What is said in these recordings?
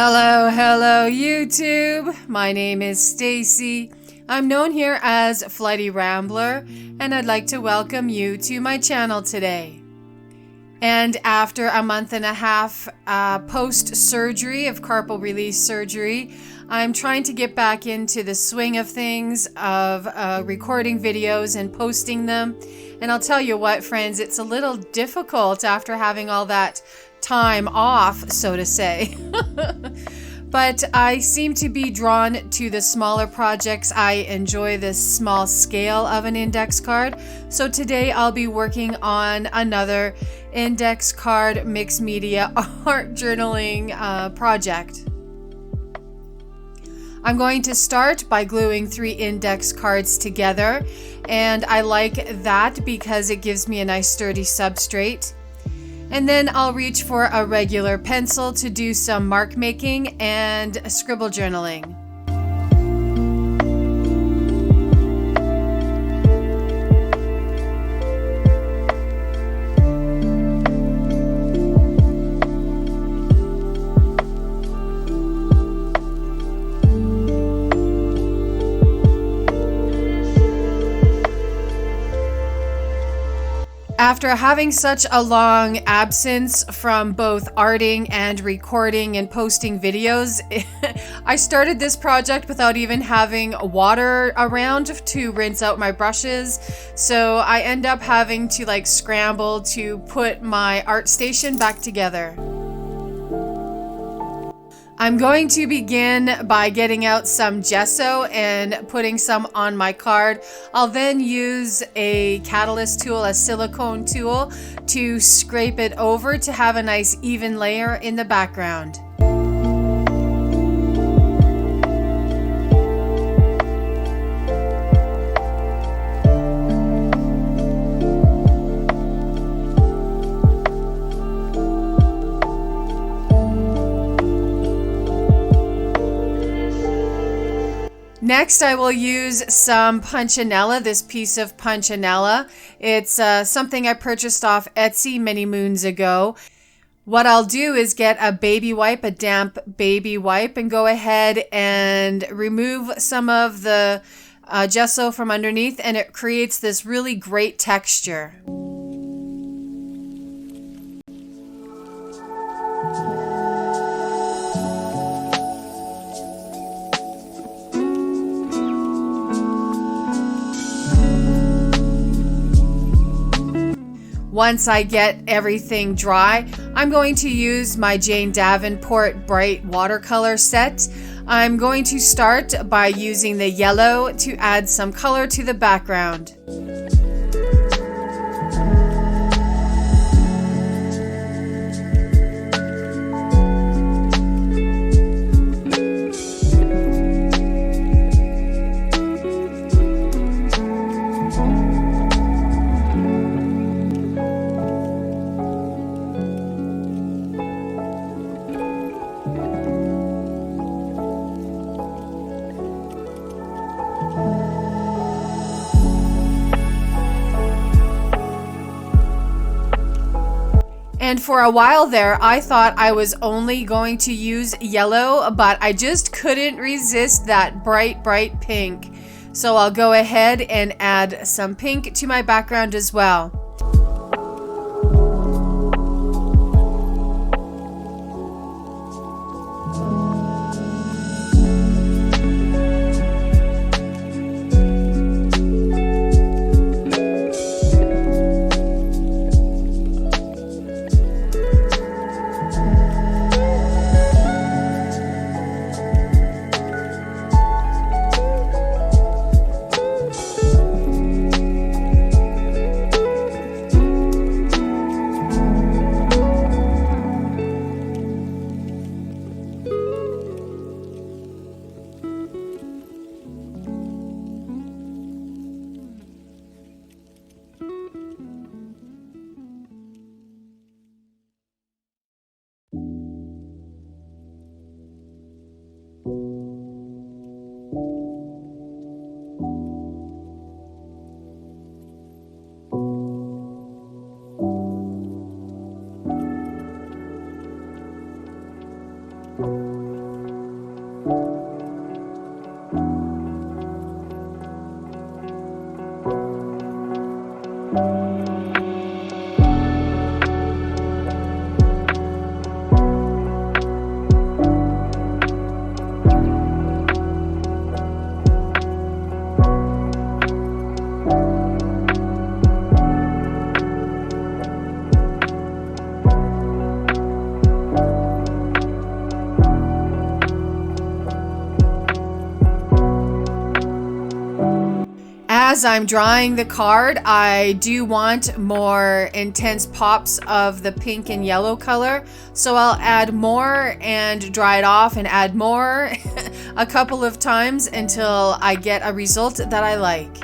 Hello YouTube. My name is Stacy. I'm known here as Flightyrambler, and I'd like to welcome you to my channel today. And after a month and a half post-surgery of carpal release surgery, I'm trying to get back into the swing of things, of recording videos and posting them. And I'll tell you what, friends, it's a little difficult after having all that time off, so to say. But I seem to be drawn to the smaller projects. I enjoy this small scale of an index card. So today I'll be working on another index card mixed media art journaling project. I'm going to start by gluing 3 index cards together, and I like that because it gives me a nice sturdy substrate. And then I'll reach for a regular pencil to do some mark making and scribble journaling. After having such a long absence from both arting and recording and posting videos, I started this project without even having water around to rinse out my brushes. So I end up having to scramble to put my art station back together. I'm going to begin by getting out some gesso and putting some on my card. I'll then use a catalyst tool, a silicone tool, to scrape it over to have a nice even layer in the background. Next, I will use some punchinella, this piece of punchinella. It's something I purchased off Etsy many moons ago. What I'll do is get a baby wipe, a damp baby wipe, and go ahead and remove some of the gesso from underneath, and it creates this really great texture. Once I get everything dry, I'm going to use my Jane Davenport Bright Watercolor set. I'm going to start by using the yellow to add some color to the background. And for a while there, I thought I was only going to use yellow, but I just couldn't resist that bright, bright pink. So I'll go ahead and add some pink to my background as well. As I'm drawing the card, I do want more intense pops of the pink and yellow color, so I'll add more and dry it off and add more a couple of times until I get a result that I like.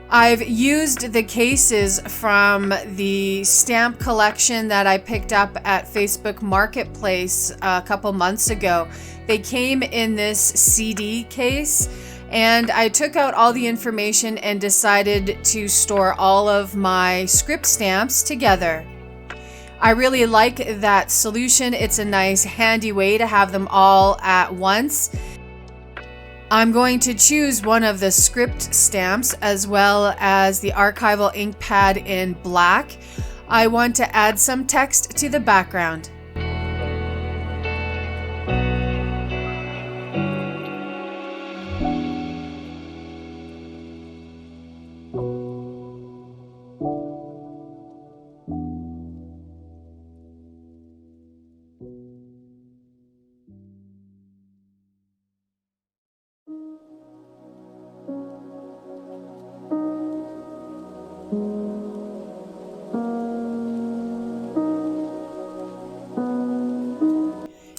I've used the cases from the stamp collection that I picked up at Facebook Marketplace a couple months ago. They came in this CD case, and I took out all the information and decided to store all of my script stamps together. I really like that solution. It's a nice handy way to have them all at once. I'm going to choose one of the script stamps as well as the archival ink pad in black. I want to add some text to the background.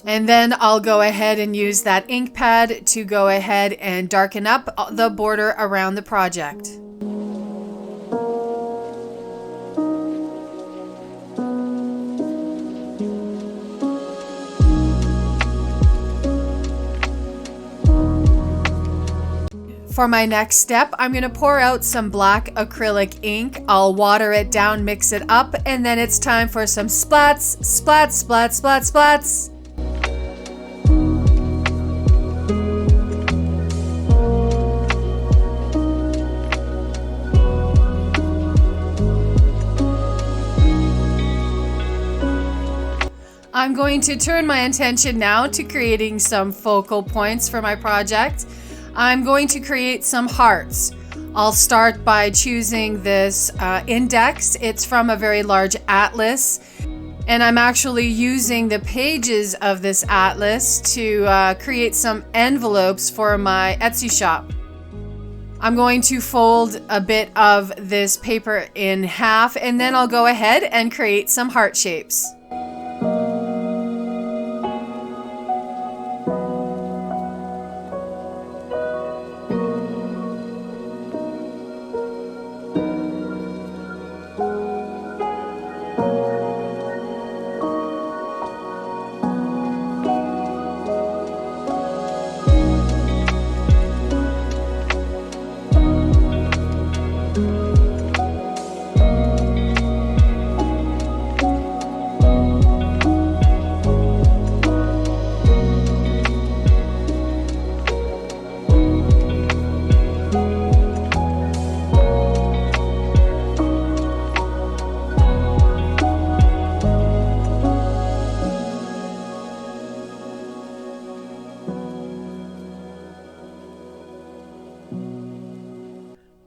And then I'll go ahead and use that ink pad to go ahead and darken up the border around the project. For my next step, I'm going to pour out some black acrylic ink. I'll water it down, mix it up, and then it's time for some splats, splats, splats, splats, splats. I'm going to turn my attention now to creating some focal points for my project. I'm going to create some hearts. I'll start by choosing this index. It's from a very large atlas, and I'm actually using the pages of this atlas to create some envelopes for my Etsy shop. I'm going to fold a bit of this paper in half, and then I'll go ahead and create some heart shapes.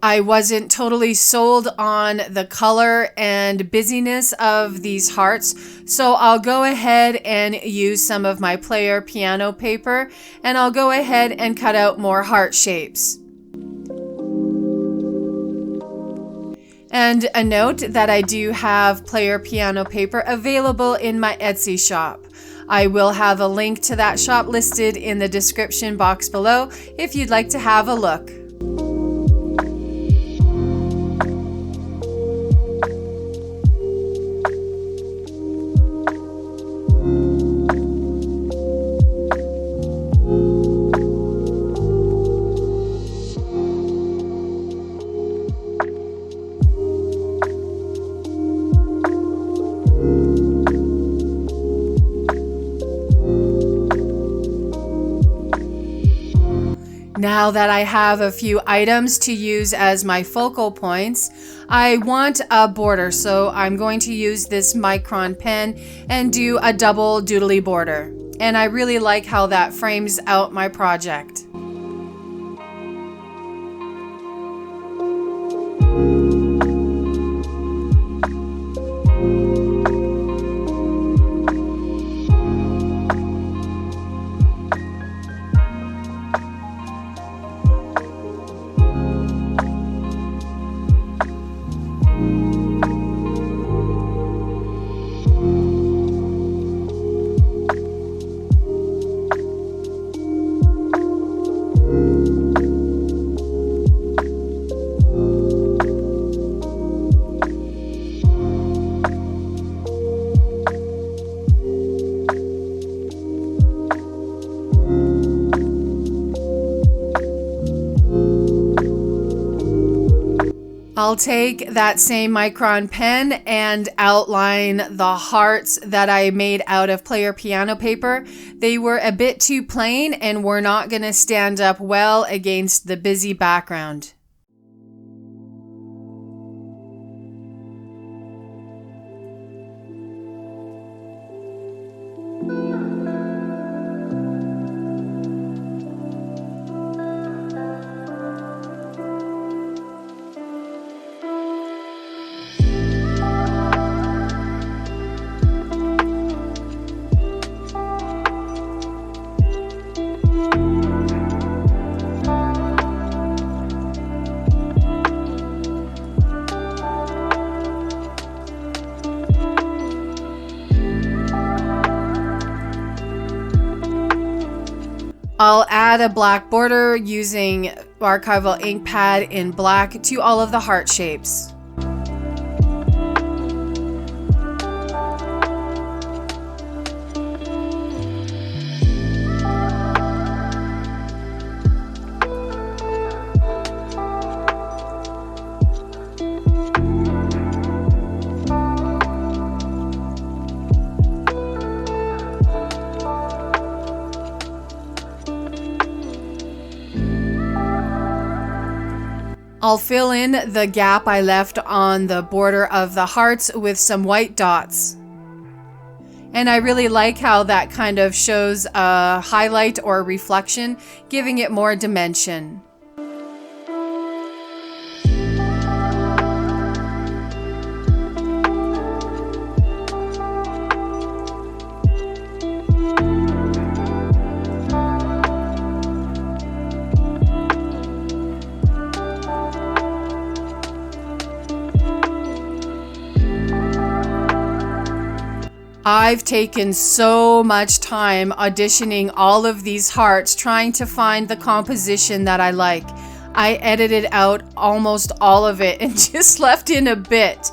I wasn't totally sold on the color and busyness of these hearts, so I'll go ahead and use some of my player piano paper, and I'll go ahead and cut out more heart shapes. And a note that I do have player piano paper available in my Etsy shop. I will have a link to that shop listed in the description box below if you'd like to have a look. Now that I have a few items to use as my focal points, I want a border, so I'm going to use this micron pen and do a double doodly border. And I really like how that frames out my project. I'll take that same micron pen and outline the hearts that I made out of player piano paper. They were a bit too plain and were not going to stand up well against the busy background. I'll add a black border using archival ink pad in black to all of the heart shapes. I'll fill in the gap I left on the border of the hearts with some white dots. And I really like how that kind of shows a highlight or reflection, giving it more dimension. I've taken so much time auditioning all of these hearts, trying to find the composition that I like. I edited out almost all of it and just left in a bit.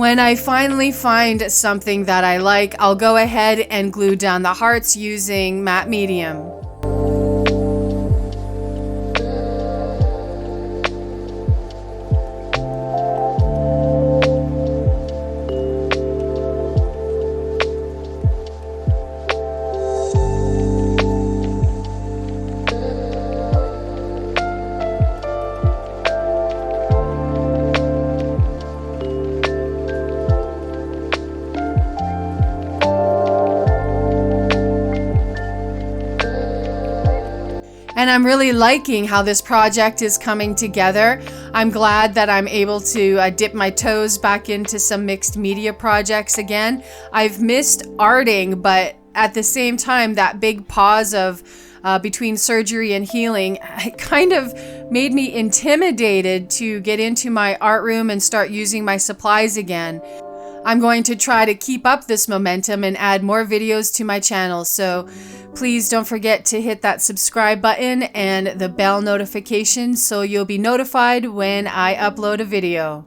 When I finally find something that I like, I'll go ahead and glue down the hearts using matte medium. And I'm really liking how this project is coming together. I'm glad that I'm able to dip my toes back into some mixed media projects again. I've missed arting, but at the same time, that big pause of between surgery and healing, it kind of made me intimidated to get into my art room and start using my supplies again. I'm going to try to keep up this momentum and add more videos to my channel, so please don't forget to hit that subscribe button and the bell notification so you'll be notified when I upload a video.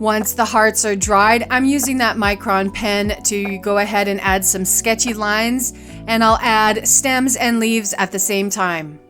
Once the hearts are dried, I'm using that micron pen to go ahead and add some sketchy lines, and I'll add stems and leaves at the same time.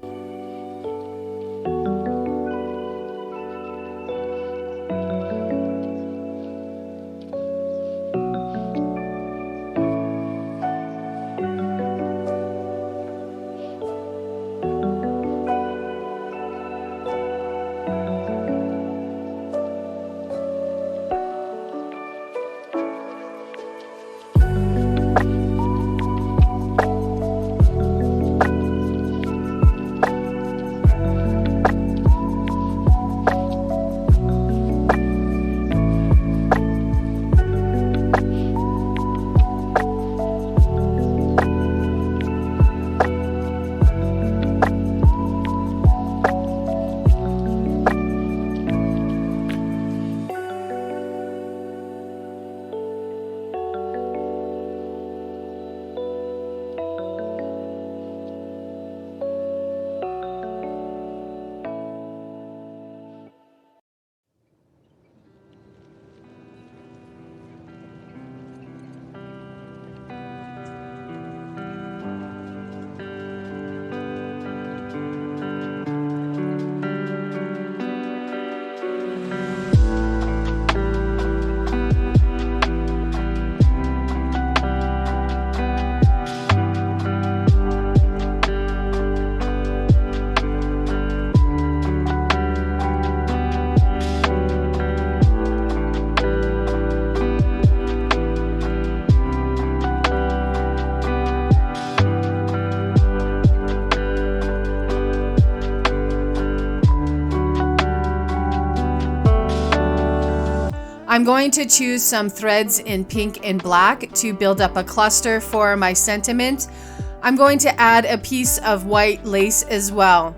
I'm going to choose some threads in pink and black to build up a cluster for my sentiment. I'm going to add a piece of white lace as well.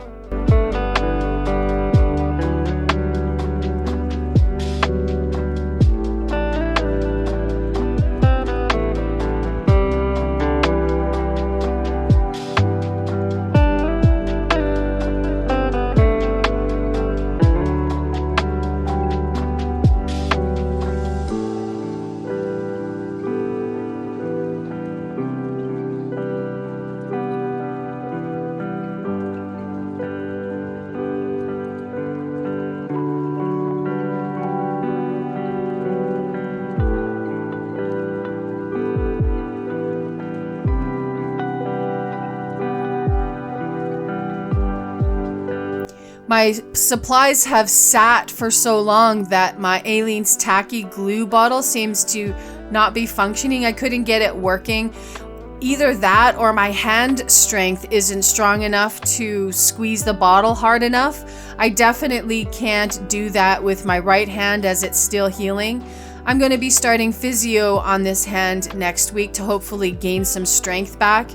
My supplies have sat for so long that my Aleene's tacky glue bottle seems to not be functioning. I couldn't get it working. Either that or my hand strength isn't strong enough to squeeze the bottle hard enough. I definitely can't do that with my right hand as it's still healing. I'm going to be starting physio on this hand next week to hopefully gain some strength back.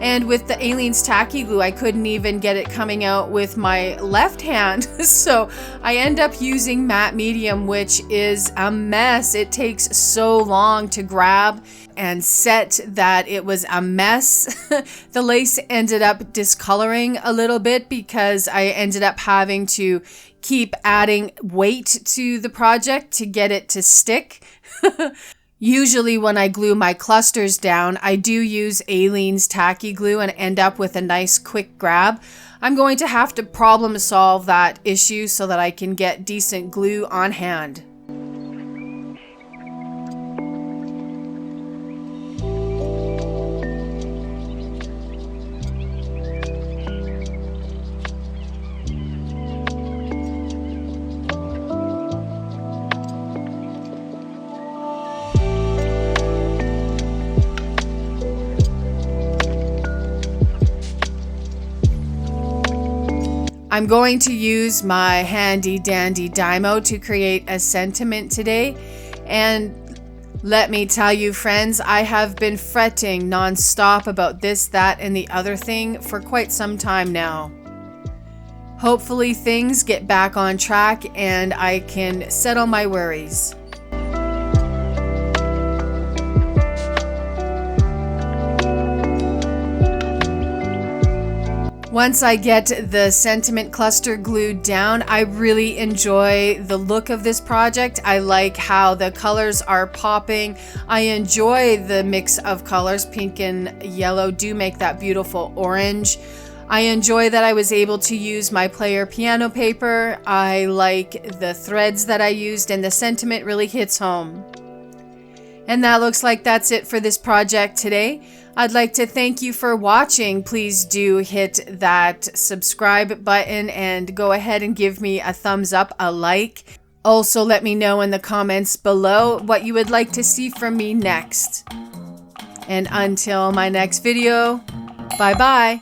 And with the Aleene's tacky glue, I couldn't even get it coming out with my left hand. So I end up using matte medium, which is a mess. It takes so long to grab and set that it was a mess. The lace ended up discoloring a little bit because I ended up having to keep adding weight to the project to get it to stick. Usually when I glue my clusters down, I do use Aleene's tacky glue and end up with a nice quick grab. I'm going to have to problem solve that issue so that I can get decent glue on hand. I'm going to use my handy dandy Dymo to create a sentiment today. And let me tell you, friends, I have been fretting nonstop about this, that, and the other thing for quite some time now. Hopefully things get back on track and I can settle my worries. Once I get the sentiment cluster glued down, I really enjoy the look of this project. I like how the colors are popping. I enjoy the mix of colors. Pink and yellow do make that beautiful orange. I enjoy that I was able to use my player piano paper. I like the threads that I used, and the sentiment really hits home. And that looks like that's it for this project today. I'd like to thank you for watching. Please do hit that subscribe button and go ahead and give me a thumbs up, a like. Also, let me know in the comments below what you would like to see from me next. And until my next video, bye-bye.